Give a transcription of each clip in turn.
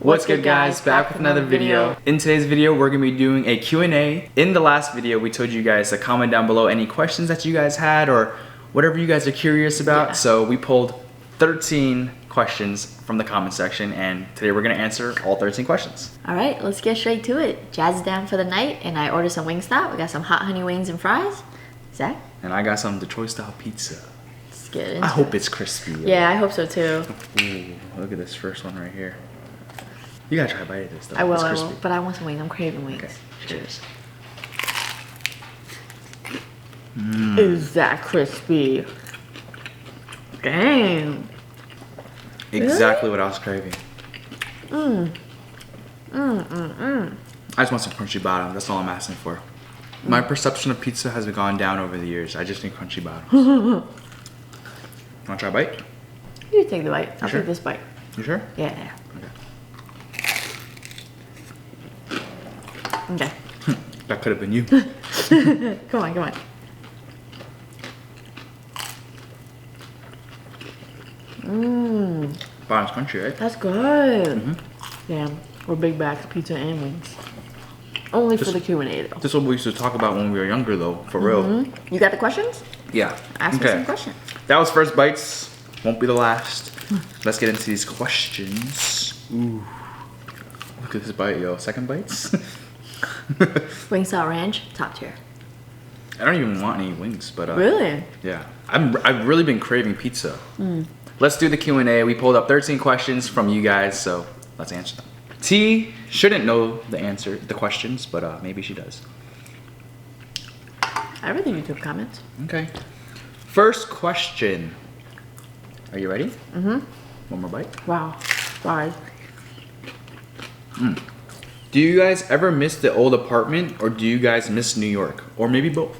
What's good guys, back with another video. In today's video, we're gonna be doing a Q&A. In the last video, we told you guys to comment down below any questions that you guys had or whatever you guys are curious about. Yeah. So we pulled 13 questions from the comment section and today we're gonna answer all 13 questions. All right, let's get straight to it. Jazz is down for the night and I ordered some Wingstop. We got some hot honey wings and fries. Zach? And I got some Detroit style pizza. Let's get into it. I hope it's crispy. Yeah, I hope so too. Ooh, look at this first one right here. You gotta try a bite of this though. I will, but I want some wings. I'm craving wings. Okay, cheers. Is that crispy? Dang. Exactly what I was craving. I just want some crunchy bottom. That's all I'm asking for. My perception of pizza has gone down over the years. I just need crunchy bottoms. Wanna try a bite? You take the bite. I'll sure? take this bite. You sure? Yeah. Okay. That could have been you. Come on, come on. Bottom's crunchy, right? That's good. Damn, we're big bags of pizza and wings. Only for the Q&A though. This is what we used to talk about when we were younger though, for real. You got the questions? Yeah. Ask me some questions. That was first bites. Won't be the last. Let's get into these questions. Ooh. Look at this bite, yo. Second bites? Wingstop Ranch, top tier. I don't even want any wings, but really? Yeah. I've really been craving pizza. Let's do the Q&A. We pulled up 13 questions from you guys, so let's answer them. T shouldn't know the questions, but maybe she does. I read the YouTube comments. Okay. First question. Are you ready? One more bite. Wow. Sorry. Do you guys ever miss the old apartment or do you guys miss New York? Or maybe both?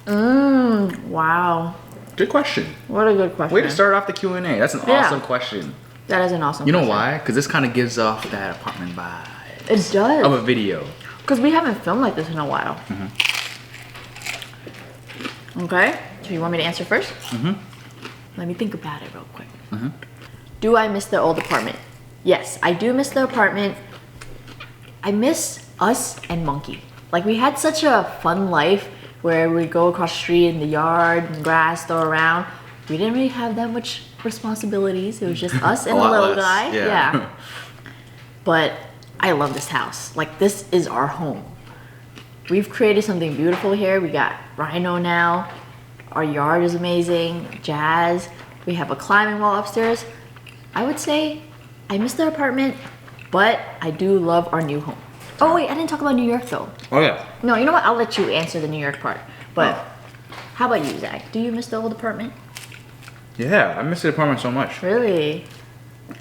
Wow. Good question. What a good question. Way to start off the Q&A. That's an awesome question. That is an awesome question. You know why? Because this kind of gives off that apartment vibe. It does. Of a video. Because we haven't filmed like this in a while. Okay. So you want me to answer first? Let me think about it real quick. Do I miss the old apartment? Yes, I do miss the apartment. I miss us and Monkey. Like we had such a fun life where we'd go across the street in the yard and grass, throw around. We didn't really have that much responsibilities. It was just us and the little guy. Yeah. But I love this house. Like this is our home. We've created something beautiful here. We got Rhino now. Our yard is amazing. Jazz. We have a climbing wall upstairs. I would say I miss the apartment, but I do love our new home. Oh wait, I didn't talk about New York though. Oh yeah. No, you know what? I'll let you answer the New York part. But how about you, Zach? Do you miss the old apartment? Yeah, I miss the apartment so much. Really?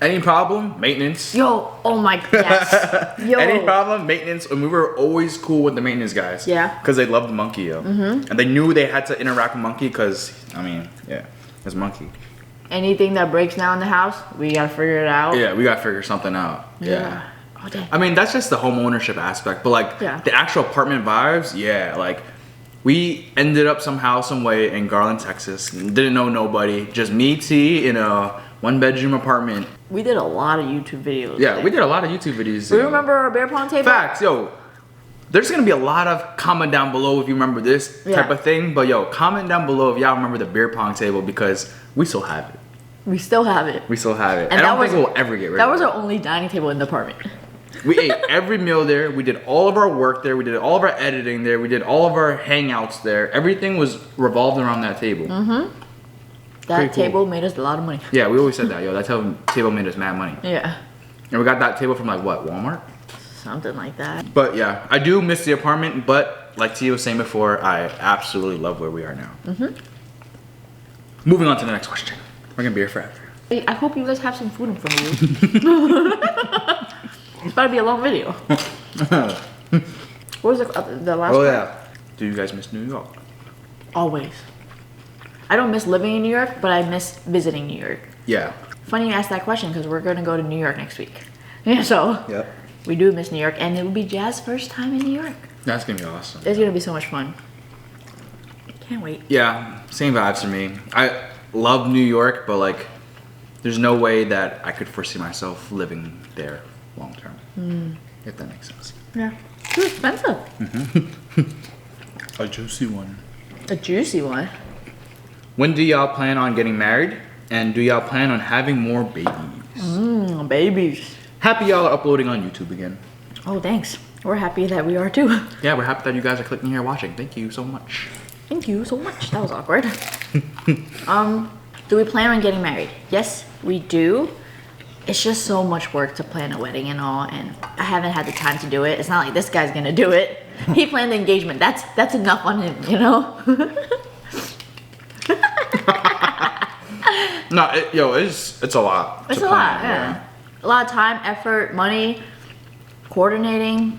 Any problem? Maintenance. Yo, oh my, yes. Yo. Any problem? Maintenance. And we were always cool with the maintenance guys. Yeah. Because they loved Monkey, yo. And they knew they had to interact with Monkey because, I mean, yeah, it's Monkey. Anything that breaks down in the house, we gotta figure it out. Yeah, we gotta figure something out. Yeah. Oh, dang. I mean, that's just the home ownership aspect. But like, the actual apartment vibes, yeah, like, we ended up somehow, some way in Garland, Texas. Didn't know nobody. Just me, T, in a one-bedroom apartment. We did a lot of YouTube videos. Yeah, we did a lot of YouTube videos. Do you remember our beer pong table? Facts, yo. There's gonna be a lot of comment down below if you remember this type of thing. But yo, comment down below if y'all remember the beer pong table because we still have it. We still have it. We still have it. And I don't think we'll ever get rid of it. That was our only dining table in the apartment. We ate every meal there. We did all of our work there. We did all of our editing there. We did all of our hangouts there. Everything was revolved around that table. That table made us a lot of money. Yeah, we always said that, yo. That table made us mad money. Yeah. And we got that table from like what, Walmart? Something like that. But yeah, I do miss the apartment, but like Tia was saying before, I absolutely love where we are now. Moving on to the next question. We're gonna be here forever. Hey, I hope you guys have some food in front of you. It's about to be a long video. What was the last one? Yeah. Do you guys miss New York? Always. I don't miss living in New York, but I miss visiting New York. Yeah. Funny you asked that question because we're going to go to New York next week. Yeah, so we do miss New York, and it will be Jazz's first time in New York. That's going to be awesome. It's going to be so much fun. Can't wait. Yeah, same vibes for me. I love New York, but like, there's no way that I could foresee myself living there long term. If that makes sense. Yeah. Too expensive. A juicy one. A juicy one. When do y'all plan on getting married? And do y'all plan on having more babies? Babies. Happy y'all are uploading on YouTube again. Oh, thanks. We're happy that we are too. Yeah, we're happy that you guys are clicking here watching. Thank you so much. Thank you so much. That was awkward. Do we plan on getting married? Yes, we do. It's just so much work to plan a wedding and all, and I haven't had the time to do it. It's not like this guy's gonna do it. He planned the engagement. That's enough on him, you know? No, it's a lot. It's to a lot, plan, yeah. A lot of time, effort, money, coordinating,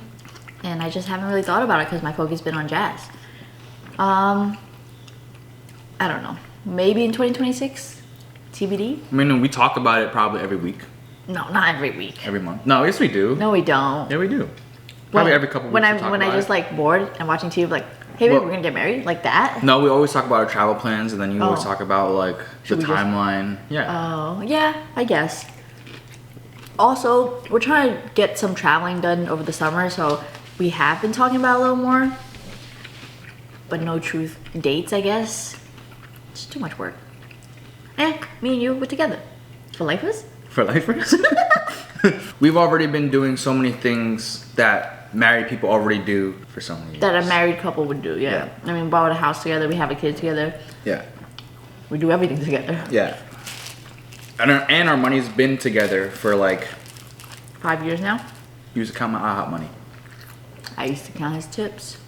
and I just haven't really thought about it because my focus has been on jazz. I don't know. Maybe in 2026? TBD? I mean, we talk about it probably every week, No, not every week. every month. No, yes we do. No, we don't. Yeah, we do. Probably every couple weeks. When we I talk when I about just it. like bored and watching TV, like, hey, babe, Well- we're gonna get married, like that. No, we always talk about our travel plans, and then you always Oh. talk about like Should the we just- timeline. Yeah. Oh, yeah, I guess. Also, we're trying to get some traveling done over the summer, so we have been talking about it a little more. But no truth dates, I guess. It's too much work. Me and you, we're together. For lifers? For lifers? We've already been doing so many things that married people already do for so many years. That a married couple would do, yeah. I mean, we bought a house together, we have a kid together, Yeah. we do everything together. Yeah. And our money's been together for like, 5 years now. you used to count my IHOP money. I used to count his tips.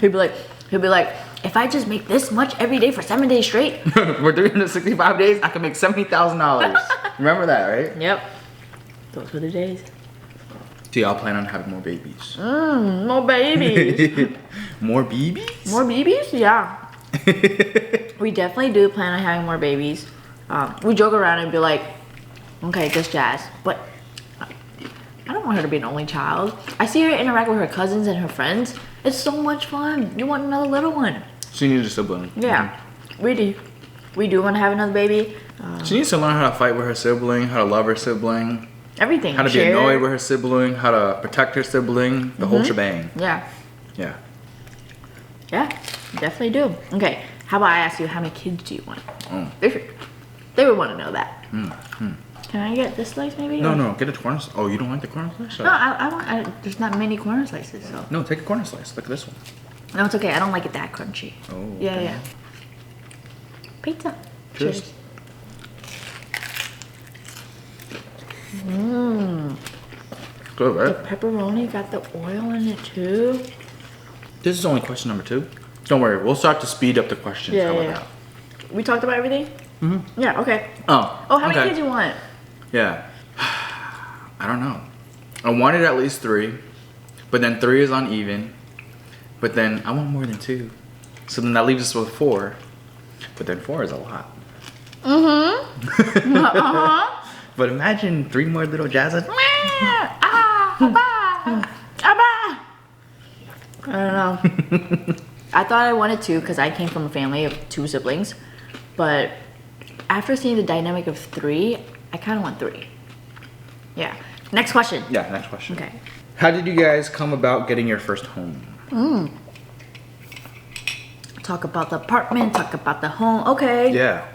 he'd be like, if I just make this much every day for 7 days straight. For 365 days, I can make $70,000. Remember that, right? Yep. Those were the days. Do y'all plan on having more babies? More babies. More babies? More babies? Yeah. We definitely do plan on having more babies. We joke around and be like, okay, just Jazz, but I don't want her to be an only child. I see her interact with her cousins and her friends. It's so much fun. You want another little one. She needs a sibling. Yeah, we do. We do want to have another baby. She needs to learn how to fight with her sibling, how to love her sibling, Everything. how to be Share. annoyed with her sibling, how to protect her sibling, the whole shebang. Yeah. Yeah. Yeah, definitely do. Okay, how about I ask you, how many kids do you want? Oh. They would want to know that. Can I get this slice maybe? No, Or- no, get a corner slice. Oh, you don't like the corner slice? No, I want. There's not many corner slices, so. No, take a corner slice. Look at this one. No, it's okay. I don't like it that crunchy. Oh. Yeah, okay. yeah. Pizza. Cheers. Good, right? Pepperoni got the oil in it too. This is only question number 2. Don't worry, we'll start to speed up the questions. Yeah, How about yeah. that? We talked about everything? Mm-hmm. Yeah, okay. Oh. Oh, how many okay. kids you want? Yeah. I don't know. I wanted at least 3, but then 3 is uneven. But then I want more than 2. So then that leaves us with 4. But then 4 is a lot. Mm-hmm. Uh-huh. But imagine 3 more little jazzes. I don't know. I thought I wanted 2 because I came from a family of 2 siblings. But after seeing the dynamic of 3, I kind of want 3. Yeah. Next question. Yeah, next question. Okay. How did you guys come about getting your first home? Talk about the apartment, talk about the home. Okay. Yeah.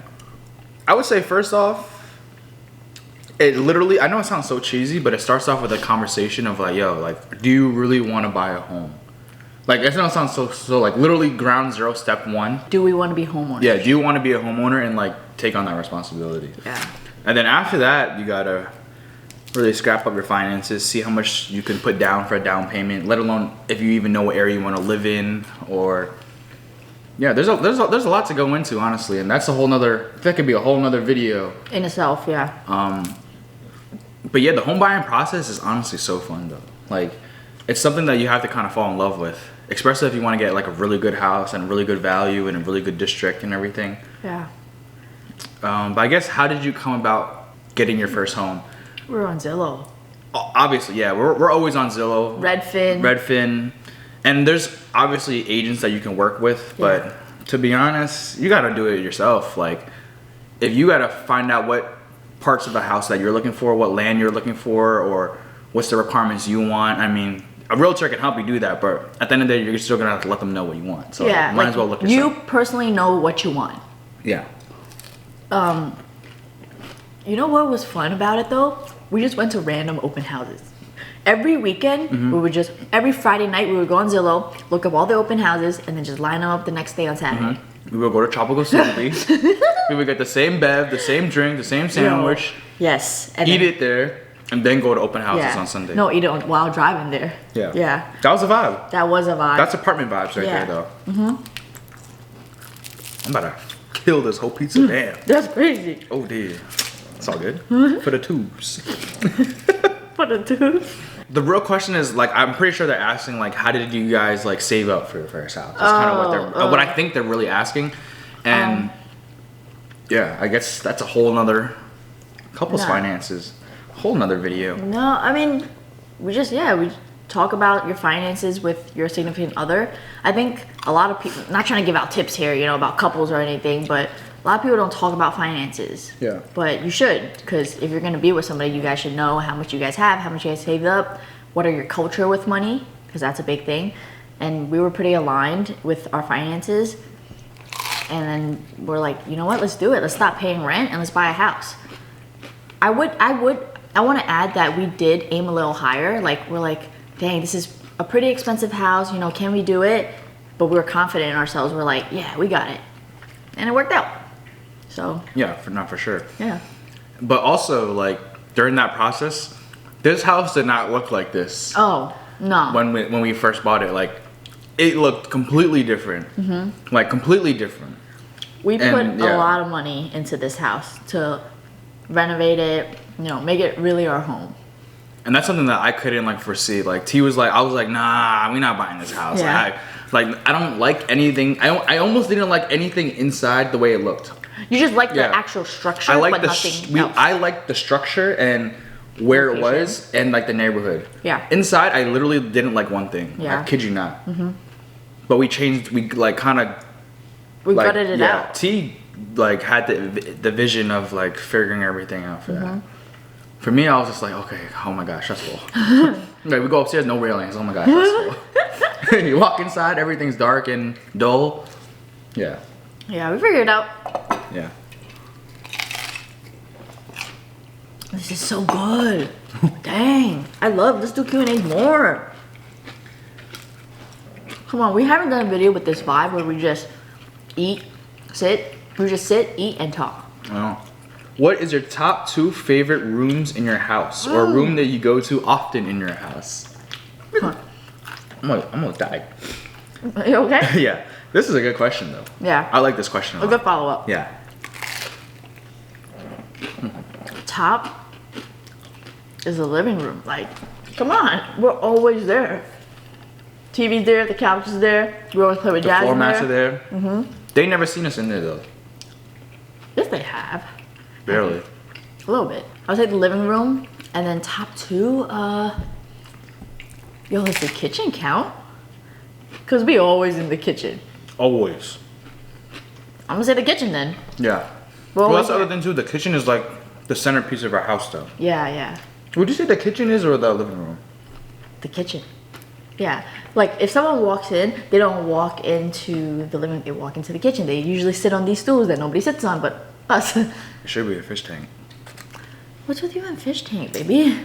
I would say first off, it literally, I know it sounds so cheesy, but it starts off with a conversation of like, yo, like, do you really want to buy a home? Like, it sounds so like literally ground zero, step 1. Do we want to be homeowners? Yeah, do you want to be a homeowner and like take on that responsibility? Yeah. And then after that, you gotta really scrap up your finances, see how much you can put down for a down payment, let alone if you even know what area you want to live in, or yeah, there's a lot to go into, honestly, and that's a whole nother, that could be a whole nother video. In itself, yeah. But yeah, the home buying process is honestly so fun though. Like, it's something that you have to kind of fall in love with, especially if you want to get like a really good house and really good value and a really good district and everything. Yeah. But I guess, how did you come about getting your first home? We're on Zillow. Obviously, yeah, we're always on Zillow. Redfin. And there's obviously agents that you can work with, but to be honest, you gotta do it yourself. Like, if you gotta find out what parts of the house that you're looking for, what land you're looking for, or what's the requirements you want. I mean, a realtor can help you do that, but at the end of the day, you're still gonna have to let them know what you want. So yeah, might like as well look yourself. you personally know what you want. Yeah. You know what was fun about it though? We just went to random open houses. Every weekend, we would just, every Friday night, we would go on Zillow, look up all the open houses, and then just line them up the next day on Saturday. We would go to Tropical Smoothie. We would get the same bev, the same drink, the same sandwich. Yes. And eat then, it there, and then go to open houses yeah. on Sunday. No, eat it while driving there. Yeah. Yeah. That was a vibe. That was a vibe. That's apartment vibes right Yeah. there, though. I'm about to kill this whole pizza. Damn. That's crazy. Oh, dear. It's all good. For the tubes. For the tubes. The real question is, like, I'm pretty sure they're asking, like, how did you guys, like, save up for your first house? That's kind of what what I think they're really asking. And, yeah, I guess that's a whole nother couples finances. Whole nother video. No, I mean, we talk about your finances with your significant other. I think a lot of people, not trying to give out tips here, you know, about couples or anything, but a lot of people don't talk about finances. Yeah. But you should, because if you're going to be with somebody, you guys should know how much you guys have, how much you guys saved up, what are your culture with money, because that's a big thing. And we were pretty aligned with our finances. And then we're like, you know what, let's do it. Let's stop paying rent and let's buy a house. I want to add that we did aim a little higher. Like, we're like, dang, this is a pretty expensive house. You know, can we do it? But we were confident in ourselves. We're like, yeah, we got it. And it worked out. So. Yeah, for sure. Yeah. But also, like, during that process, this house did not look like this. Oh, no. When we first bought it, like, it looked completely different. Like, completely different. We put a lot of money into this house to renovate it, you know, make it really our home. And that's something that I couldn't, like, foresee. Like, T was like, I was like, nah, we're not buying this house. Yeah. I don't like anything. I almost didn't like anything inside the way it looked. You just like the actual structure, but nothing else. I liked the structure and where Location. it was and, like, the neighborhood. Yeah. Inside, I literally didn't like one thing. Yeah. I kid you not. But we like, kind of... We gutted it out. T, like, had the vision of, like, figuring everything out for that. For me, I was just like, okay, oh my gosh, stressful. Like, we go upstairs, no railings. Oh my gosh, stressful. You walk inside, everything's dark and dull. Yeah. Yeah, we figured it out. Yeah. This is so good. Dang. Let's do Q&A more. Come on, we haven't done a video with this vibe where we just eat, sit, eat, and talk. Well, what is your top 2 favorite rooms in your house? Or a room that you go to often in your house? Huh. I'm gonna die. Are you okay? Yeah. This is a good question, though. Yeah. I like this question a lot. good follow-up. Yeah. Top is the living room. Like, come on. We're always there. TV's there, the couch is there. We always play with Jazz. The floor mats are there. They never seen us in there, though. Yes, they have. Barely. A little bit. I would say the living room, and then top 2, yo, does the kitchen count? Cause we always in the kitchen. Always. I'm gonna say the kitchen then. Yeah. Well, Well, that's the other thing too. The kitchen is like the centerpiece of our house, though. Yeah. Would you say the kitchen is or the living room? The kitchen. Yeah. Like, if someone walks in, they don't walk into the living room, they walk into the kitchen. They usually sit on these stools that nobody sits on but us. It should be a fish tank. What's with you and fish tank, baby?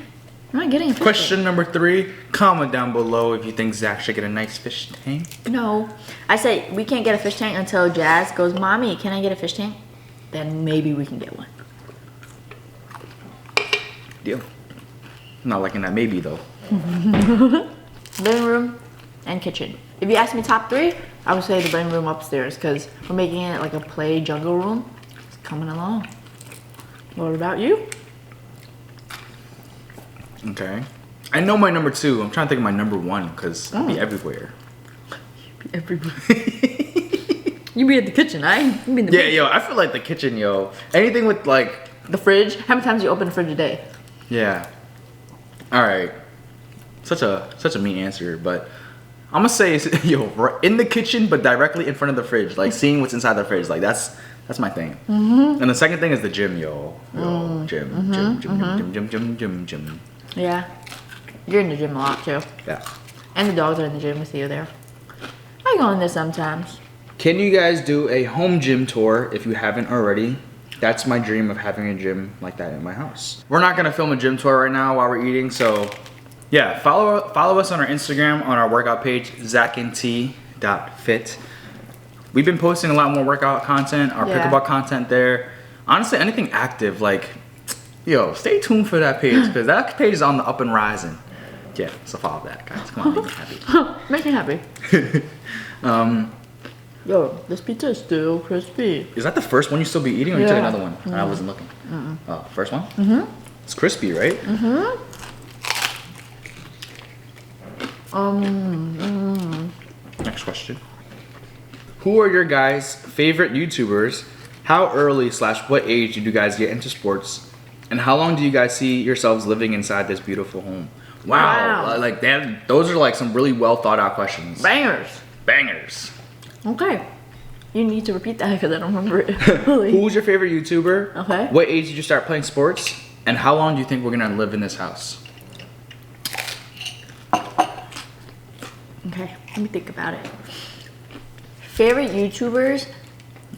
I'm not getting a fish Question number 3. Comment down below if you think Zach should get a nice fish tank. tank. No. I say we can't get a fish tank until Jazz goes, Mommy, can I get a fish tank? Then maybe we can get one. Deal. I'm not liking that maybe, though. Living room and kitchen. If you ask me top 3, I would say the living room upstairs because we're making it like a play jungle room. It's coming along. What about you? Okay. I know my number 2. I'm trying to think of my number 1 because I'll be everywhere. Everywhere. You be at the kitchen, You be in the Yeah, yo, I feel like the kitchen, yo. Anything with like... The fridge. How many times do you open the fridge a day? Yeah. Alright. Such a mean answer, but... I'm gonna say, yo, in the kitchen, but directly in front of the fridge. Like, seeing what's inside the fridge. Like, that's That's my thing. And the second thing is the gym, yo. Gym. Yeah. You're in the gym a lot too. Yeah. And the dogs are in the gym with you there. I go in there sometimes. Can you guys do a home gym tour if you haven't already? That's my dream of having a gym like that in my house. We're not gonna film a gym tour right now while we're eating, so yeah, follow us on our Instagram, on our workout page, zacandT.fit. We've been posting a lot more workout content, our pickleball content there. Honestly, anything active, like, yo, stay tuned for that page, because that page is on the up and rising. Yeah, so follow that, guys. Come on, make me happy. Make me happy. Yo, this pizza is still crispy. Is that the first one you still be eating, or you took another one? I wasn't looking. Oh, first one? It's crispy, right? Next question. Who are your guys' favorite YouTubers? How early / what age did you guys get into sports? And how long do you guys see yourselves living inside this beautiful home? Wow. Like that, those are like some really well thought out questions. Bangers. Okay. You need to repeat that because I don't remember it. Really. Who's your favorite YouTuber? Okay. What age did you start playing sports? And how long do you think we're gonna live in this house? Okay, let me think about it. Favorite YouTubers?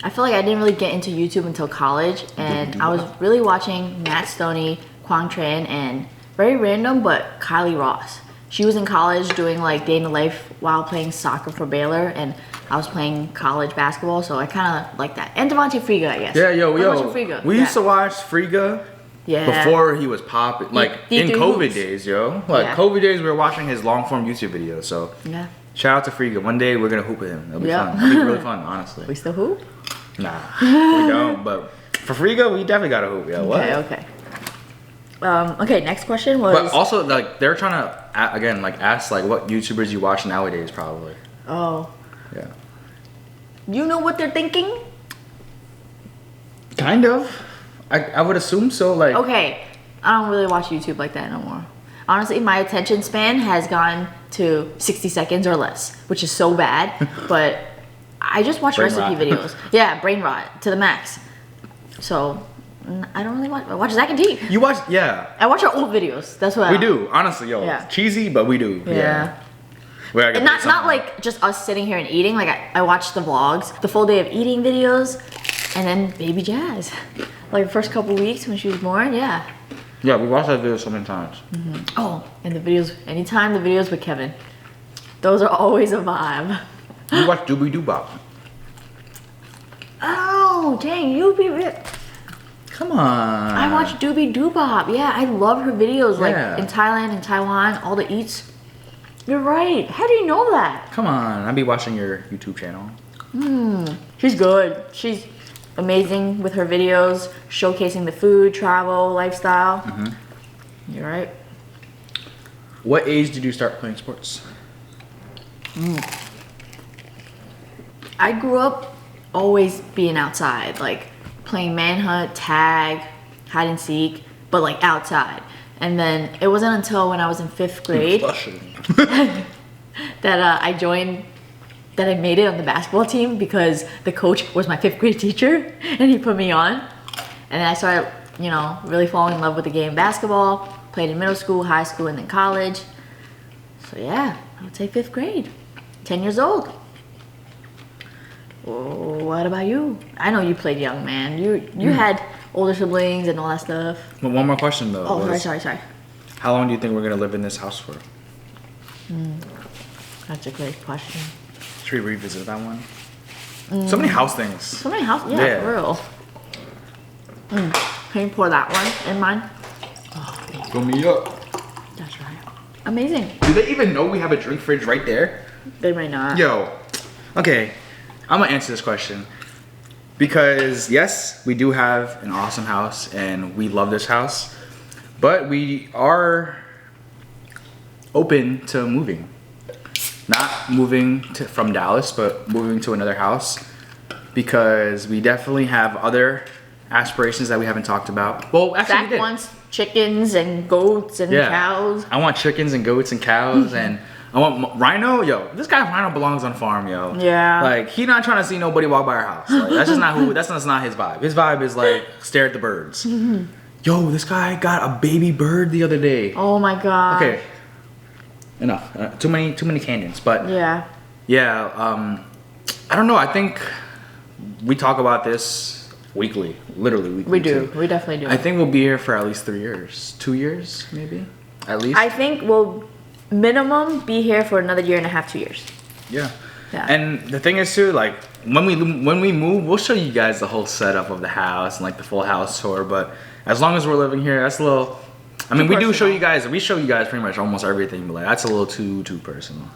I feel like I didn't really get into YouTube until college, and I was really watching Matt Stoney, Quang Tran, and very random, but Kylie Ross. She was in college doing like day in the life while playing soccer for Baylor, and I was playing college basketball, so I kind of like that. And Devontae Friga, I guess. Yeah, yo. Friga. We used to watch Friga. Yeah. Before he was popping, like in COVID days, yo. Like COVID days, we were watching his long form YouTube videos. So yeah. Shout out to Friga. One day we're gonna hoop with him. It'll be fun. It'll be really fun, honestly. We still hoop? Nah, we don't. But for Friga, we definitely gotta hoop. Yeah. What? Okay. Okay. Next question was. But also, like, they're trying to again, like, ask like what YouTubers you watch nowadays, probably. Oh. Yeah. You know what they're thinking? Kind of. I would assume so. Like. Okay. I don't really watch YouTube like that no more. Honestly, my attention span has gone to 60 seconds or less, which is so bad. But I just watch recipe videos. Yeah, brain rot to the max. So I don't really watch. I watch Zach and T. You watch? Yeah. I watch our old videos. That's what we do. Honestly, yo. Yeah. Cheesy, but we do. Yeah. And not like just us sitting here and eating. Like I watch the vlogs, the full day of eating videos, and then baby Jazz. Like the first couple weeks when she was born. Yeah. Yeah, we watched that video so many times. Oh, and the videos, anytime the videos with Kevin. Those are always a vibe. You watch Doobie Doo Bop. Oh, dang, you be rip. Come on. I watch Doobie Doo Bop. Yeah, I love her videos. Like in Thailand and Taiwan, all the eats. You're right. How do you know that? Come on, I be watching your YouTube channel. She's good. She's amazing with her videos, showcasing the food, travel, lifestyle. You're right. What age did you start playing sports? I grew up always being outside, like playing manhunt, tag, hide and seek, but like outside. And then it wasn't until when I was in 5th grade that I joined, that I made it on the basketball team because the coach was my 5th grade teacher and he put me on. And then I started, you know, really falling in love with the game of basketball, played in middle school, high school, and then college. So yeah, I would say 5th grade, 10 years old. What about you? I know you played young, man. You had older siblings and all that stuff. But one more question though. Oh, sorry. How long do you think we're gonna live in this house for? That's a great question. Should we revisit that one? So many house things. So many house, yeah, for real. Can you pour that one in mine? Fill me up. That's right. Amazing. Do they even know we have a drink fridge right there? They might not. Yo, okay, I'm gonna answer this question. Because yes, we do have an awesome house and we love this house, but we are open to moving. Not moving from Dallas, but moving to another house because we definitely have other aspirations that we haven't talked about. Well, actually we did. Zach wants chickens and goats and cows. I want chickens and goats and cows and I want Rhino, yo. This guy Rhino belongs on farm, yo. Yeah. Like he not trying to see nobody walk by our house. Like, that's just not who. That's not his vibe. His vibe is like stare at the birds. Yo, this guy got a baby bird the other day. Oh my god. Okay. Enough. Too many canyons. But Yeah. I don't know. I think we talk about this weekly, literally weekly. We do. too. We definitely do. I think we'll be here for at least 3 years, 2 years, maybe, at least. I think we'll minimum be here for another 1.5 2 years. Yeah. Yeah. And the thing is too, like when we move, we'll show you guys the whole setup of the house and like the full house tour. But as long as we're living here, that's a little. I mean, we do show you guys. We show you guys pretty much almost everything, but like that's a little too personal.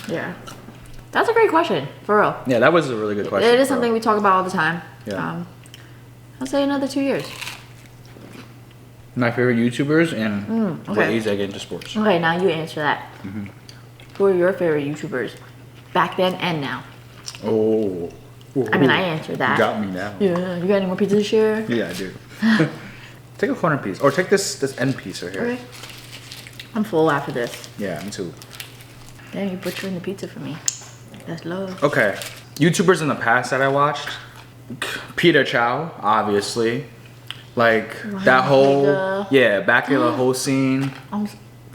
Yeah. That's a great question, for real. Yeah, that was a really good question. It is something we talk about all the time. Yeah. I'll say another 2 years. My favorite YouTubers and what okay. age I get into sports. Okay, now you answer that. Who are your favorite YouTubers? Back then and now. Oh. I mean, I answered that. You got me now. Yeah. You got any more pizza to share? Yeah, I do. Take a corner piece, or take this end piece right here. Okay. I'm full after this. Yeah, me too. Damn, you're butchering the pizza for me. That's love. Okay, YouTubers in the past that I watched, Peter Chow, obviously, like that whole back in the whole scene.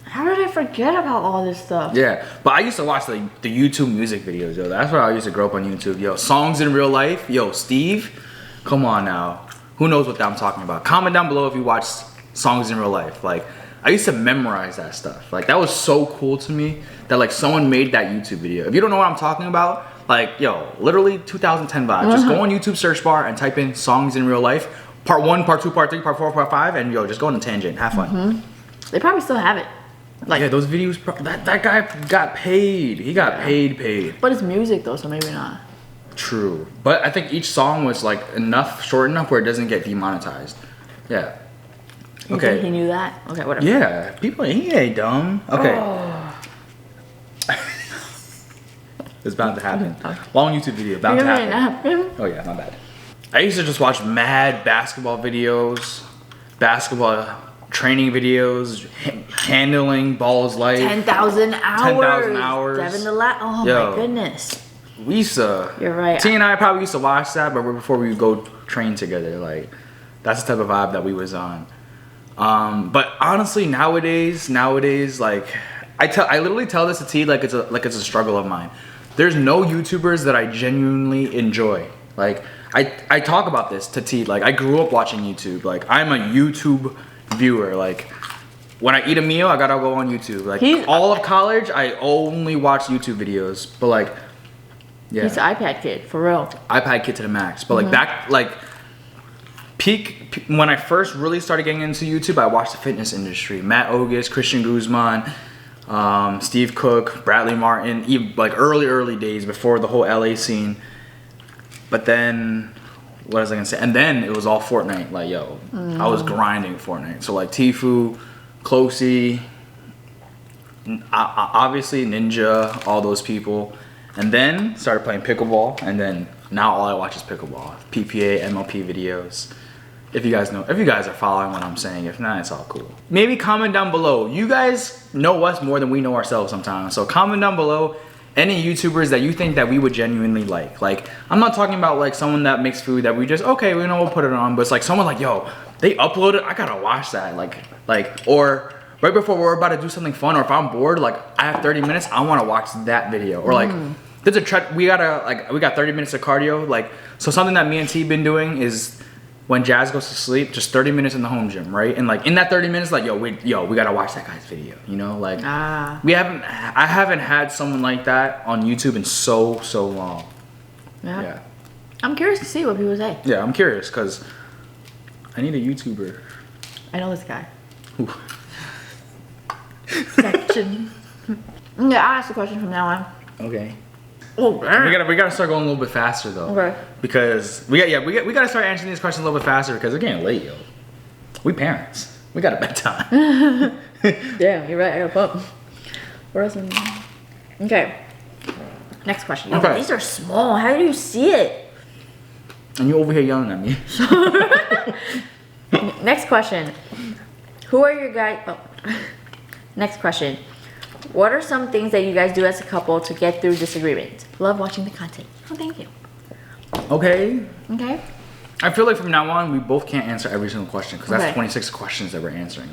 How did I forget about all this stuff? Yeah, but I used to watch the YouTube music videos, yo. That's where I used to grow up on YouTube, yo. Songs in real life, yo. Steve, come on now. Who knows what I'm talking about? Comment down below if you watch songs in real life. Like, I used to memorize that stuff. Like, that was so cool to me that like someone made that YouTube video. If you don't know what I'm talking about, like, yo, literally 2010 vibes. Just go on YouTube search bar and type in songs in real life. Part 1, part 2, part 3, part 4, part 5, and yo, just go on a tangent. Have fun. They probably still have it. Like, yeah, those videos, that guy got paid. He got paid. But it's music though, so maybe not. True. But I think each song was like short enough where it doesn't get demonetized. Yeah. You Okay. think he knew that? Okay, whatever. Yeah, he ain't dumb. Okay. It's bound to happen. Long YouTube video, bound to happen. Oh yeah, my bad. I used to just watch mad basketball videos, basketball training videos, handling balls life. 10,000 hours. 10,000 hours. Devin the Oh Yo. my goodness. We used to. You're right. T and I probably used to watch that, but before we would go train together, like that's the type of vibe that we was on. But honestly, nowadays, like I literally tell this to T like it's a struggle of mine. There's no YouTubers that I genuinely enjoy. Like I talk about this to T. Like I grew up watching YouTube. Like I'm a YouTube viewer. Like when I eat a meal, I gotta go on YouTube. Like all of college, I only watch YouTube videos. But like, yeah, he's an iPad kid for real. iPad kid to the max. But like back like peak when I first really started getting into YouTube, I watched the fitness industry. Matt Ogus, Christian Guzman, Steve Cook, Bradley Martin, even like early days before the whole LA scene. But then, what was I gonna say? And then it was all Fortnite. Like, yo, I was grinding Fortnite. So like Tfue, Closey, obviously Ninja, all those people. And then started playing pickleball. And then now all I watch is pickleball, PPA, MLP videos. If you guys are following what I'm saying. If not, it's all cool. Maybe comment down below. You guys know us more than we know ourselves sometimes. So comment down below any YouTubers that you think that we would genuinely like. Like, I'm not talking about like someone that makes food that we just, okay, we know we'll put it on. But it's like someone like, yo, they uploaded, I gotta watch that. Like, or right before we're about to do something fun, or if I'm bored, like I have 30 minutes, I wanna watch that video. Or like, there's we got 30 minutes of cardio. Like, so something that me and T been doing is when Jazz goes to sleep, just 30 minutes in the home gym, right? And like in that 30 minutes, like we gotta watch that guy's video, you know? Like I haven't had someone like that on YouTube in so long. Yeah. I'm curious to see what people say. Yeah, I'm curious because I need a YouTuber. I know this guy. Who? Section. Yeah, I'll ask the question from now on. Okay. Oh, We gotta start going a little bit faster though. Okay. Because we gotta start answering these questions a little bit faster because we're getting late, yo. We parents. We got a bedtime. Damn, you're right. I got pump. What else? Okay. Next question. Yo, Okay. these are small. How do you see it? And you over here yelling at me. Next question. Who are your guys? Oh. Next question. What are some things that you guys do as a couple to get through disagreements? Love watching the content. Oh, thank you. Okay. Okay. I feel like from now on, we both can't answer every single question because Okay. that's 26 questions that we're answering.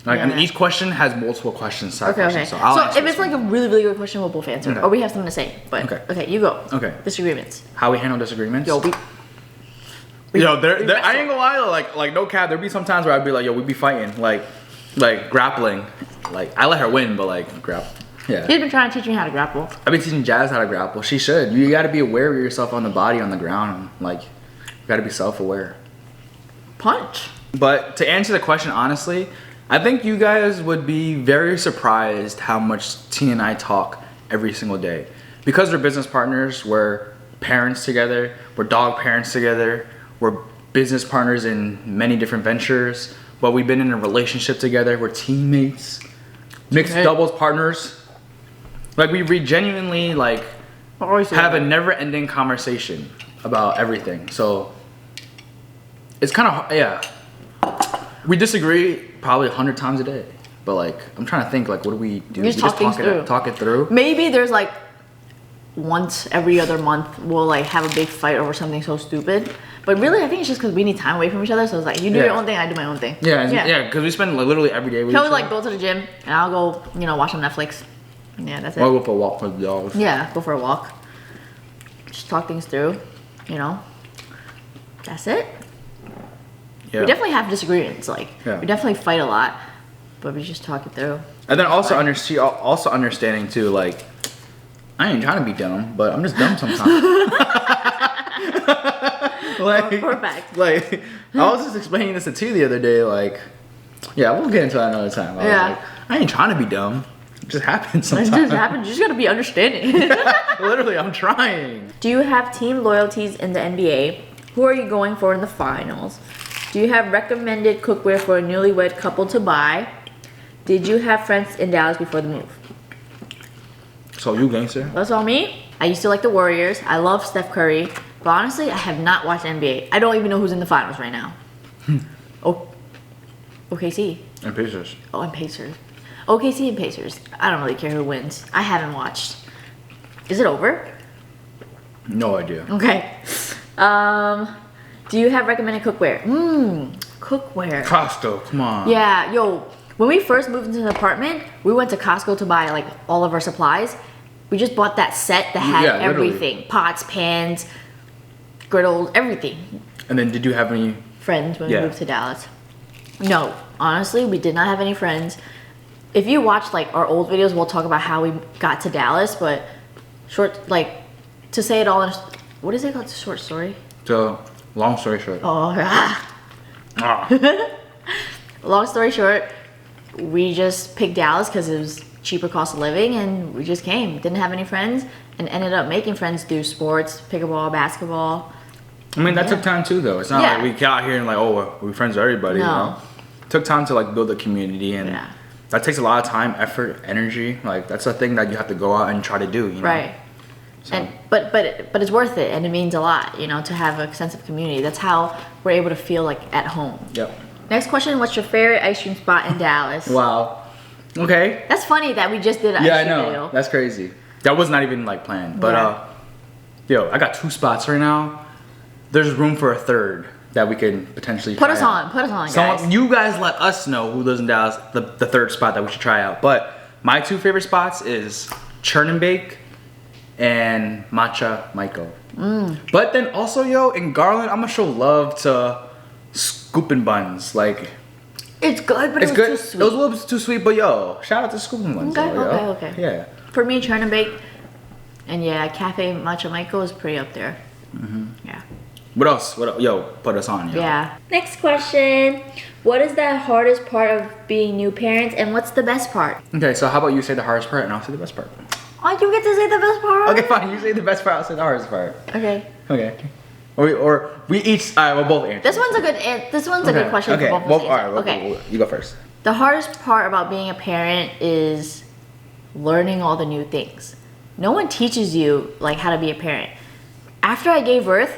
Like, Yeah. and each question has multiple questions, side Okay, questions. okay. So, I'll So answer if this it's like one. a really, really good question, we'll both answer. Okay. Or we have something to say. But Okay. you go. Okay. Disagreements. How we handle disagreements? Yo, There, I ain't gonna lie, like no cap. There'd be some times where I'd be like, yo, we'd be fighting, like grappling. Like I let her win, but like yeah. He's been trying to teach me how to grapple. I've been teaching Jazz how to grapple. She should. You gotta be aware of yourself on the body, on the ground. Like, you gotta be self-aware. Punch. But to answer the question honestly, I think you guys would be very surprised how much T and I talk every single day. Because we're business partners, we're parents together, we're dog parents together, we're business partners in many different ventures, but we've been in a relationship together, we're teammates, mixed doubles partners. Like we genuinely like have a never-ending conversation about everything. So it's kind of, yeah. We disagree probably 100 times a day, but like I'm trying to think like what do we do? We just talk things through. Talk it through. Maybe there's like once every other month we'll like have a big fight over something so stupid. But really I think it's just because we need time away from each other. So it's like you do your own thing, I do my own thing. Yeah, because we spend like, literally every day with He'll each like other. go to the gym and I'll go, watch on Netflix. Yeah, that's it. I'll go for a walk with the dogs. Yeah, go for a walk. Just talk things through, That's it. Yeah. We definitely have disagreements. Like, Yeah. we definitely fight a lot, but we just talk it through. And then also understanding too, like, I ain't trying to be dumb, but I'm just dumb sometimes. like, Perfect. Like, I was just explaining this to T the other day, like, yeah, we'll get into that another time. I was like, I ain't trying to be dumb. It just happens It sometimes. just happens. You just gotta be understanding. Literally, I'm trying. Do you have team loyalties in the NBA? Who are you going for in the finals? Do you have recommended cookware for a newlywed couple to buy? Did you have friends in Dallas before the move? So you gangster? That's all me. I used to like the Warriors. I love Steph Curry. But honestly, I have not watched NBA. I don't even know who's in the finals right now. OKC. And Pacers. Oh, and Pacers. OKC and Pacers. I don't really care who wins. I haven't watched. Is it over? No idea. Okay. Do you have recommended cookware? Cookware. Costco, come on. Yeah, yo. When we first moved into the apartment, we went to Costco to buy like all of our supplies. We just bought that set that had literally. everything. Pots, pans, griddles, everything. And then did you have any? Friends when we moved to Dallas. No, honestly, we did not have any friends. If you watch like our old videos, we'll talk about how we got to Dallas, but to say it all in, what is it called? Short story? So, long story short. Oh, Ah. long story short, we just picked Dallas because it was cheaper cost of living, and we just came. Didn't have any friends, and ended up making friends through sports, pickleball, basketball. I mean, that took time too, though. It's not Yeah. like we got out here and like, oh, we're friends with everybody. No. You know? It took time to like build a community, and Yeah. that takes a lot of time, effort, energy. Like that's a thing that you have to go out and try to do. You know? Right. So. And but it's worth it, and it means a lot, to have a sense of community. That's how we're able to feel like at home. Yep. Next question: what's your favorite ice cream spot in Dallas? Wow. Okay. That's funny that we just did an Yeah, I ice cream know. video. That's crazy. That was not even like planned. But Yeah. I got 2 spots right now. There's room for a third that we can potentially Put try us out. on, guys. You guys let us know who lives in Dallas, the third spot that we should try out. But my 2 favorite spots is Churn and Bake and Matcha Michael. But then also, in Garland, I'm gonna show love to Scoopin' Buns. Like, It's good, but it's it good. was too sweet. It was a little bit too sweet, but shout out to Scoopin' Buns. Okay, though, yo. okay. Yeah. For me, Churn and Bake, and Cafe Matcha Michael is pretty up there. Yeah. What else? Put us on. Yo. Yeah. Next question. What is the hardest part of being new parents, and what's the best part? Okay, so how about you say the hardest part and I'll say the best part? Oh, you get to say the best part? Okay, fine. You say the best part, I'll say the hardest part. Okay. Okay. Or we each, alright, we'll both answer. This one's a good question Okay, for both well, of us. alright, Okay. you go first. The hardest part about being a parent is learning all the new things. No one teaches you like how to be a parent. After I gave birth,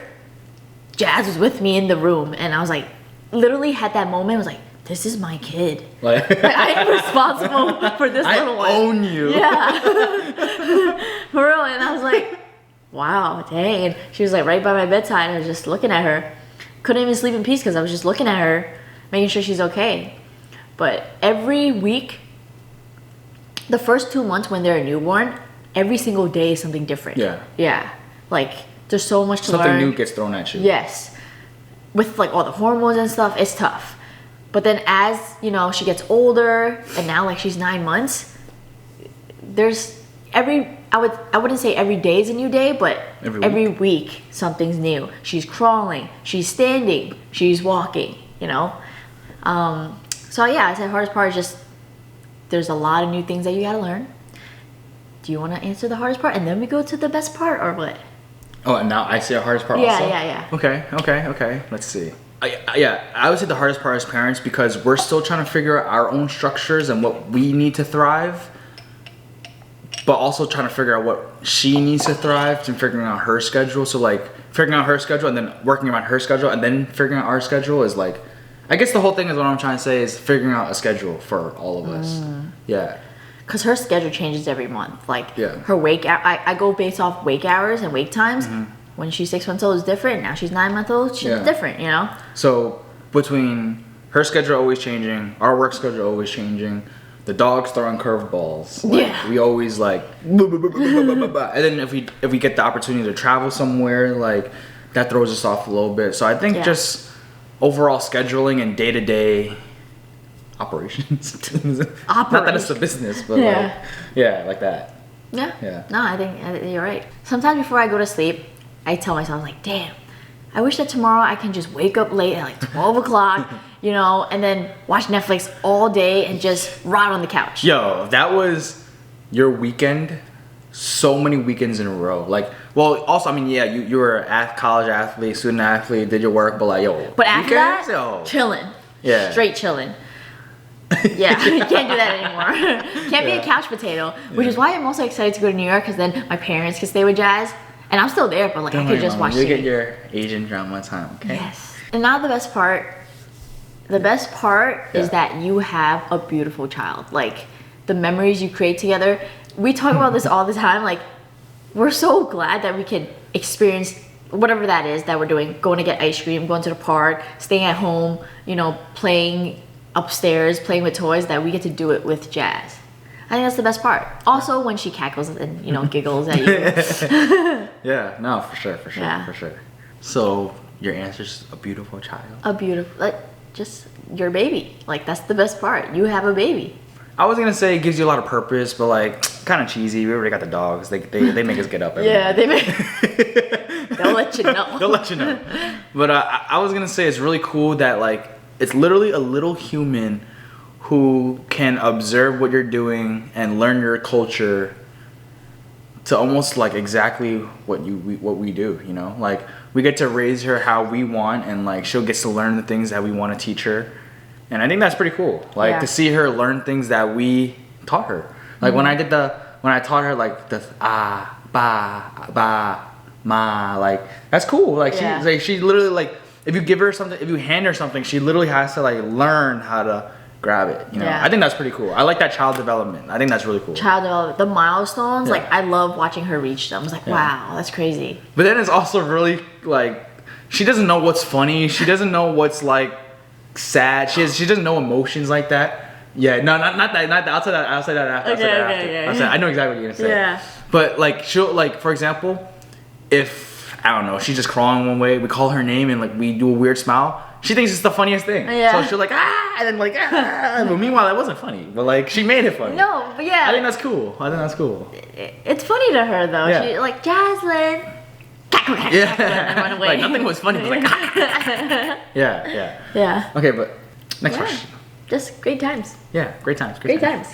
Jazz was with me in the room, and I was like, literally had that moment. I was like, this is my kid. Like, I am responsible for this little one. I own you. Yeah. For real. And I was like, wow, dang. And she was like right by my bedside. I was just looking at her. Couldn't even sleep in peace because I was just looking at her, making sure she's okay. But every week, the first 2 months when they're a newborn, every single day is something different. Yeah. Yeah. Like, there's so much to learn. Something new gets thrown at you. Yes. With like all the hormones and stuff, it's tough. But then as, you know, she gets older and now like she's 9 months, there's I wouldn't say every day is a new day, but every week something's new. She's crawling, she's standing, she's walking, you know? So yeah, I said hardest part is just there's a lot of new things that you gotta learn. Do you wanna answer the hardest part and then we go to the best part or what? Oh, and now I say the hardest part Yeah, also? yeah. Okay. Let's see. I would say the hardest part as parents because we're still trying to figure out our own structures and what we need to thrive, but also trying to figure out what she needs to thrive and figuring out her schedule. So like figuring out her schedule and then working around her schedule and then figuring out our schedule is like, I guess the whole thing is what I'm trying to say is figuring out a schedule for all of us. Yeah. Because her schedule changes every month. Like her wake, I go based off wake hours and wake times. When she's 6 months old, it's different. Now she's 9 months old, she's different, you know? So between her schedule always changing, our work schedule always changing, the dog's throwing curveballs. Like, we always like, and then if we get the opportunity to travel somewhere, like that throws us off a little bit. So I think just overall scheduling and day-to-day operations. Not that it's a business, but like that. Yeah. No, I think you're right. Sometimes before I go to sleep, I tell myself like, damn, I wish that tomorrow I can just wake up late at like 12 o'clock, you know, and then watch Netflix all day and just rot on the couch. Yo, that was your weekend. So many weekends in a row. Like, well, also, I mean, yeah, you were a college athlete, student athlete, did your work, but like, yo. But after that, chilling. Yeah. Straight chilling. Yeah, you can't do that anymore. Can't be a couch potato, which is why I'm also excited to go to New York because then my parents can stay with Jazz. And I'm still there, but like I could just watch TV. You get your Asian drama time, okay? Yes. And now the best part is that you have a beautiful child. Like the memories you create together. We talk about this all the time. Like we're so glad that we can experience whatever that is that we're doing. Going to get ice cream, going to the park, staying at home, you know, playing upstairs, playing with toys, that we get to do it with Jazz. I think that's the best part. Also, when she cackles and, you know, giggles at you. Yeah, no, for sure. So, your answer's a beautiful child. A beautiful, like, just your baby. Like, that's the best part. You have a baby. I was gonna say it gives you a lot of purpose, but like, kind of cheesy. We already got the dogs. They make us get up every morning. They make. They'll let you know. They'll let you know. But I was gonna say it's really cool that like, it's literally a little human who can observe what you're doing and learn your culture to almost like exactly what we do, you know? Like we get to raise her how we want and like she'll get to learn the things that we want to teach her. And I think that's pretty cool. Like to see her learn things that we taught her. Like when I taught her like the ba ma, like that's cool. Like she literally like if you hand her something, she literally has to like learn how to grab it, you know. I think that's pretty cool. I like that child development. I think that's really cool. Child development, the milestones, like I love watching her reach them. I was like, wow, that's crazy. But then it's also really like she doesn't know what's funny. She doesn't know what's like sad. She doesn't know emotions like that. Yeah, no, not that. I'll say that after. Okay. I know exactly what you're gonna say. Yeah. But like she'll like, for example, if I don't know, she's just crawling one way, we call her name and like we do a weird smile. She thinks it's the funniest thing. Yeah. So she'll like, and then like, But meanwhile, that wasn't funny. But like, she made it funny. No, but yeah. I think that's cool. It's funny to her though. Yeah. She like, Jaslyn. And run away. Like, nothing was funny. It was like, Yeah. Okay, but next question. Just great times. Yeah, great times. Great times.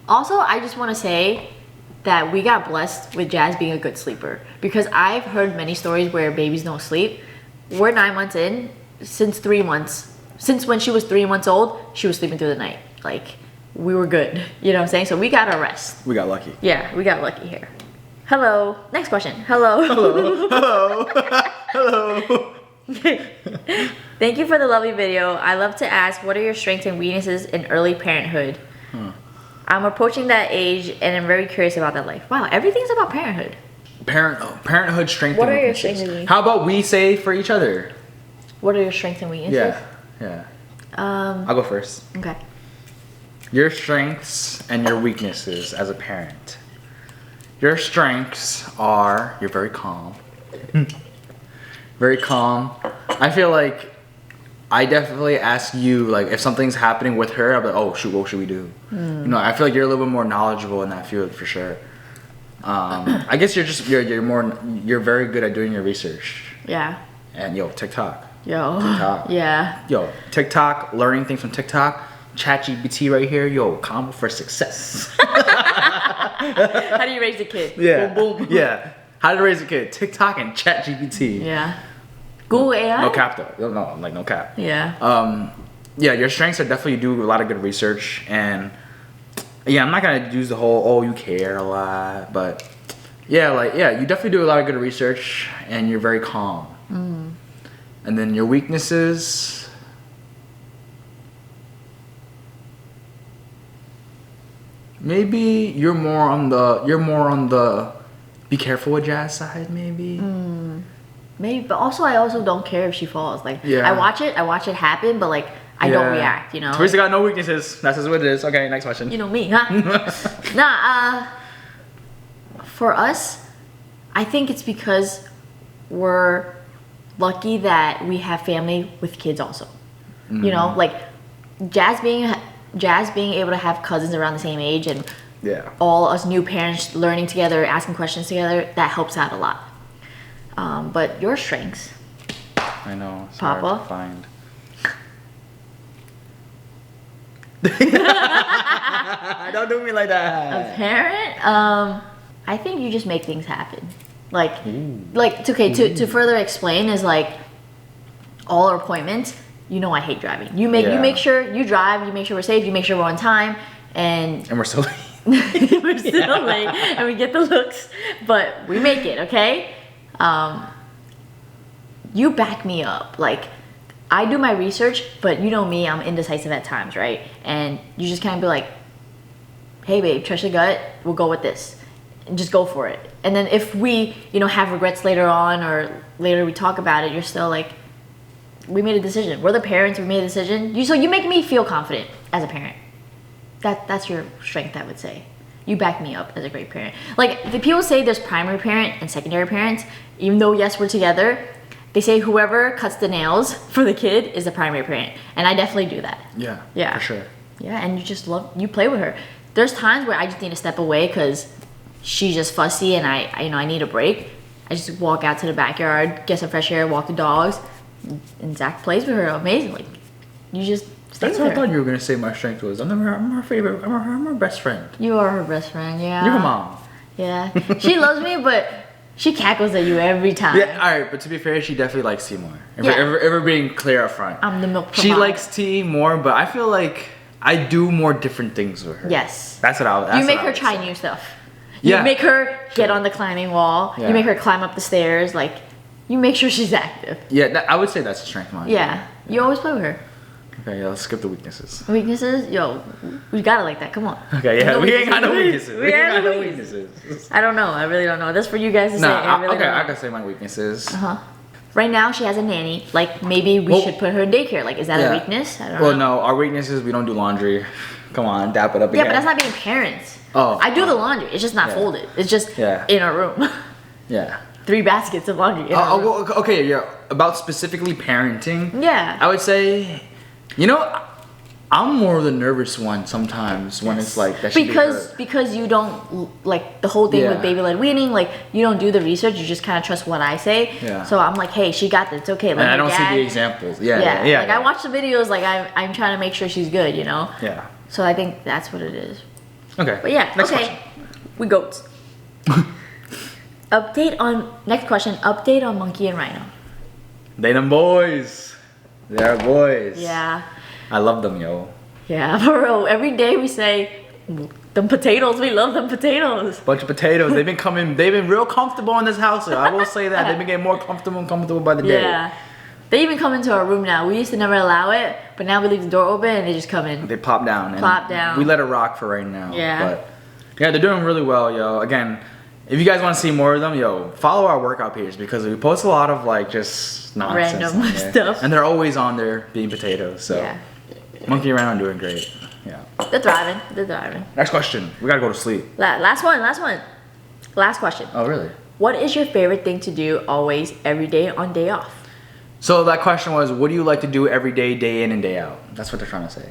Also, I just want to say that we got blessed with Jazz being a good sleeper. Because I've heard many stories where babies don't sleep. We're 9 months in. Since when she was 3 months old, she was sleeping through the night. Like, we were good. You know what I'm saying? So we got our rest. We got lucky. Yeah, we got lucky here. Hello. Next question. Hello. Hello. Thank you for the lovely video. I love to ask, what are your strengths and weaknesses in early parenthood? I'm approaching that age and I'm very curious about that life. Wow, everything's about parenthood. Parenthood strength What and are your weaknesses. strengths and weaknesses? How about we say for each other? What are your strengths and weaknesses? Yeah. I'll go first. Okay. Your strengths and your weaknesses as a parent. Your strengths are you're very calm. Very calm. I feel like I definitely ask you, like, if something's happening with her, I'll be like, oh shoot, what should we do? You know, I feel like you're a little bit more knowledgeable in that field for sure. I guess you're very good at doing your research. Yeah. And TikTok. TikTok. Yeah. TikTok, learning things from TikTok. ChatGPT right here, combo for success. How do you raise a kid? Yeah. Boom, boom. Yeah. How to raise a kid? TikTok and ChatGPT. Yeah. Google AI? No cap though. No, like no cap. Yeah. Yeah, your strengths are definitely do a lot of good research, and yeah, I'm not gonna use the whole you care a lot, but you definitely do a lot of good research and you're very calm. And then your weaknesses, maybe you're more on the be careful with Jazz side, maybe. Maybe, but also I also don't care if she falls. Like, Yeah. I watch it happen, but like I don't react, you know. Teresa got no weaknesses. That's just what it is. Okay, next question. You know me, huh? For us, I think it's because we're lucky that we have family with kids also. You know, like Jazz being able to have cousins around the same age and all us new parents learning together, asking questions together, that helps out a lot. But your strengths, I know. It's Papa? hard to find. Don't do me like that. a parent, I think you just make things happen. To further explain is like all our appointments. You know I hate driving. You make sure you drive. You make sure we're safe. You make sure we're on time, and we're still late. we're still late, and we get the looks, but we make it. Okay. You back me up. Like, I do my research, but you know me, I'm indecisive at times, right? And you just kind of be like, hey babe, trust your gut, we'll go with this. And just go for it. And then if we, have regrets later on or later we talk about it, you're still like, we made a decision. We're the parents, we made a decision. So you make me feel confident as a parent. That's your strength, I would say. You back me up as a great parent. Like, the people say there's primary parent and secondary parents, even though yes, we're together, they say whoever cuts the nails for the kid is the primary parent. And I definitely do that. Yeah, for sure. Yeah, and you play with her. There's times where I just need to step away because she's just fussy and I need a break. I just walk out to the backyard, get some fresh air, walk the dogs, and Zach plays with her amazingly. You just stay That's with what her. I thought you were gonna say. My strength was I'm her favorite. I'm her best friend. You are her best friend, yeah. You're her mom. Yeah, she loves me, but she cackles at you every time. Yeah, all right. But to be fair, she definitely likes T more. If Yeah. we're ever being clear up front. I'm the milk She provider. likes T more, but I feel like I do more different things with her. Yes. That's what I. You make her try new stuff. You Yeah. make her get on the climbing wall. Yeah. You make her climb up the stairs. Like, you make sure she's active. Yeah, I would say that's a strength of mine. Yeah. You always play with her. Okay, yeah, let's skip the weaknesses. Weaknesses? Yo, we got it like that. Come on. Okay, yeah, we ain't got no weaknesses. We We ain't ain't got no no weaknesses. I don't know. I really don't know. That's for you guys to say. No, I really okay, don't know. I can say my weaknesses. Right now, she has a nanny. Like, maybe we Well, should put her in daycare. Like, is that yeah. a weakness? I don't Well, know. no, our weakness is we don't do laundry. Come on, dap it up Yeah, again. but that's not being parents. Oh. I do the laundry. It's just not Yeah. folded. It's just Yeah. in a room. Yeah. 3 baskets of laundry in a room. Well, okay, yeah. About specifically parenting. Yeah. I would say, I'm more of the nervous one sometimes when it's like that. Because you don't like the whole thing with Yeah. baby led weaning. Like, you don't do the research. You just kind of trust what I say. Yeah. So I'm like, hey, she got this. It's okay. Let And I her don't see gag. the examples. Yeah. Like, I watch the videos. Like, I'm trying to make sure she's good. Yeah. So I think that's what it is. Okay. But yeah. Next okay. question. We goats. Next question. Update on Monkey and Rhino. They them boys. They're boys. Yeah. I love them, yo. Yeah, for real. Every day we say, them potatoes. We love them potatoes. Bunch of potatoes. They've been real comfortable in this house. I will say that. They've been getting more comfortable by the day. Yeah. They even come into our room now. We used to never allow it, but now we leave the door open and they just come in. They plop down. Plop down. We let it rock for right now. Yeah. But yeah, they're doing really well, yo. Again, if you guys want to see more of them, yo, follow our workout page because we post a lot of like just nonsense Random on there. stuff. And they're always on there being potatoes. So Yeah. monkey around, doing great. Yeah. They're thriving. They're thriving. Next question. We gotta go to sleep. Last one. Last question. Oh, really? What is your favorite thing to do always, every day, on day off? So that question was, what do you like to do every day in and day out? That's what they're trying to say.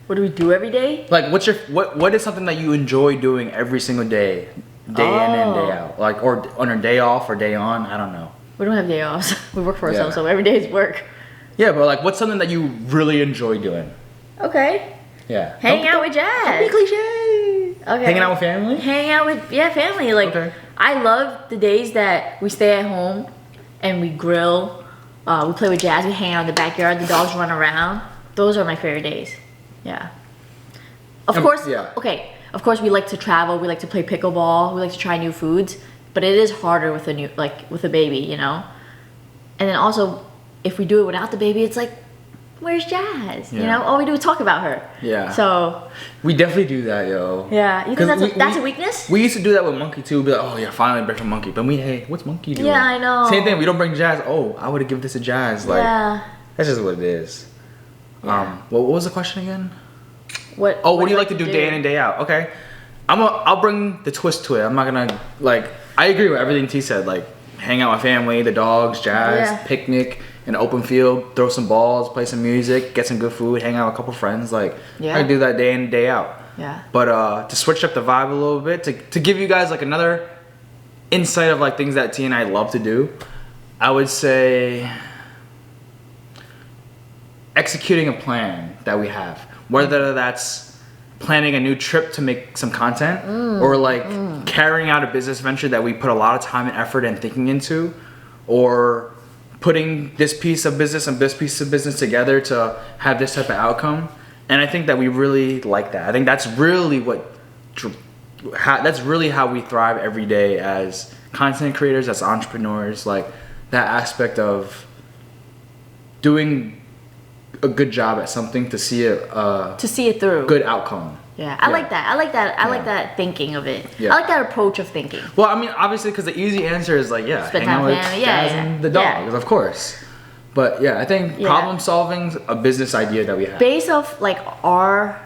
What do we do every day? Like, what is something that you enjoy doing every single day in and day out? Like, or on a day off or day on? I don't know. We don't have day offs. We work for ourselves, Yeah. so every day is work. Yeah, but like, what's something that you really enjoy doing? Okay. Yeah. Hanging out with Jazz. Don't be cliche. Okay. Hanging out with family? Hang out with family. Like Okay. I love the days that we stay at home and we grill. We play with Jazz. We hang out in the backyard. The dogs run around. Those are my favorite days. Yeah. Of course. Yeah. Okay. Of course, we like to travel. We like to play pickleball. We like to try new foods. But it is harder with with a baby, you know. And then also, if we do it without the baby, it's like, where's Jazz? You Yeah. know, all we do is talk about her. Yeah. So We definitely do that, yo. yeah, you think 'Cause that's a weakness? We used to do that with Monkey too. Be like, oh yeah, finally bring a Monkey. But hey, what's Monkey doing? Yeah, I know. Same thing. We don't bring Jazz. Oh, I would have given this to Jazz. Like, Yeah. that's just what it is. Yeah. What was the question again? What What do you like to do day in and day out? Okay, I'll bring the twist to it. I'm not gonna I agree with everything T said. Like, hang out with family, the dogs, Jazz, Yeah. picnic, an open field, throw some balls, play some music, get some good food, hang out with a couple friends. Like, Yeah. I can do that day in and day out. Yeah. But to switch up the vibe a little bit, to give you guys like another insight of like things that T and I love to do, I would say executing a plan that we have, whether that's planning a new trip to make some content or like carrying out a business venture that we put a lot of time and effort and thinking into, or putting this piece of business and this piece of business together to have this type of outcome. And I think that we really like that. I think that's really that's really how we thrive every day as content creators, as entrepreneurs. Like, that aspect of doing a good job at something to see it through. good outcome. Yeah, I like that. I like that. I like Yeah. that thinking of it. Yeah. I like that approach of thinking. Well, I mean, obviously, because the easy answer is like, yeah, Spend hang out time with with family. Jazz Yeah, and the yeah. dogs, of course. But yeah, I think Yeah. problem solving's a business idea that we have. Based off like our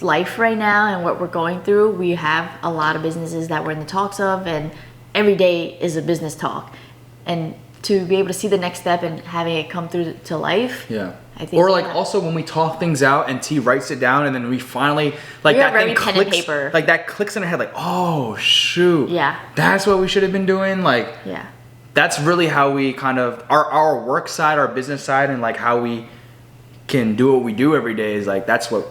life right now and what we're going through, we have a lot of businesses that we're in the talks of, and every day is a business talk. And to be able to see the next step and having it come through to life. Yeah. I think Or like that- also when we talk things out and T writes it down and then we finally like We are that very thing pen clicks, and paper. like that clicks in our head like, oh shoot, Yeah. that's what we should have been doing. Like, Yeah. that's really how we kind of our work side, our business side, and like how we can do what we do every day is like that's what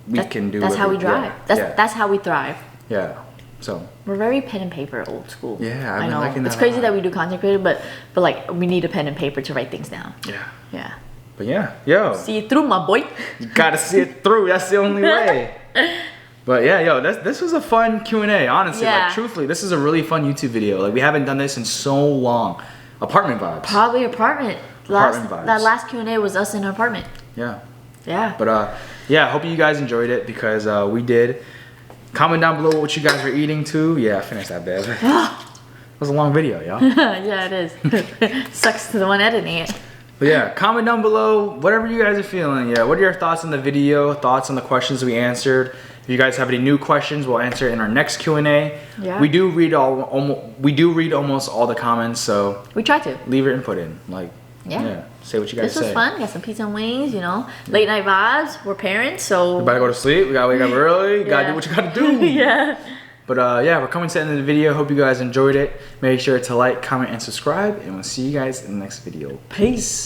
we can do. That's how we drive. That's how we thrive. yeah. So We're very pen and paper old school. Yeah, I've I been know. liking It's that a crazy lot. that we do content creator, but like we need a pen and paper to write things down. yeah. Yeah. But yeah, yo, See it through, my boy. you gotta see it through. That's the only way. But yeah, yo, this was a fun Q&A. Honestly, Yeah. like truthfully, this is a really fun YouTube video. Like, we haven't done this in so long. Apartment vibes. Probably apartment. Apartment vibes. That last Q&A was us in an apartment. Yeah. Yeah. But yeah, I hope you guys enjoyed it because we did. Comment down below what you guys were eating too. Yeah, I finished that bad. It was a long video, y'all. Yeah, it is. Sucks to the one editing it. But yeah, comment down below whatever you guys are feeling. Yeah, what are your thoughts on the video? Thoughts on the questions we answered? If you guys have any new questions, we'll answer it in our next Q&A. Yeah. We do read almost all the comments, so We tried to. leave your input in. Like, Yeah. say what you guys This was say. fun. Got some pizza and wings, you know. Late night vibes. We're parents, so. We gotta go to sleep. We gotta wake up early. You gotta Yeah. do what you gotta do. Yeah. But yeah, we're coming to the end of the video. Hope you guys enjoyed it. Make sure to like, comment, and subscribe, and we'll see you guys in the next video. Peace.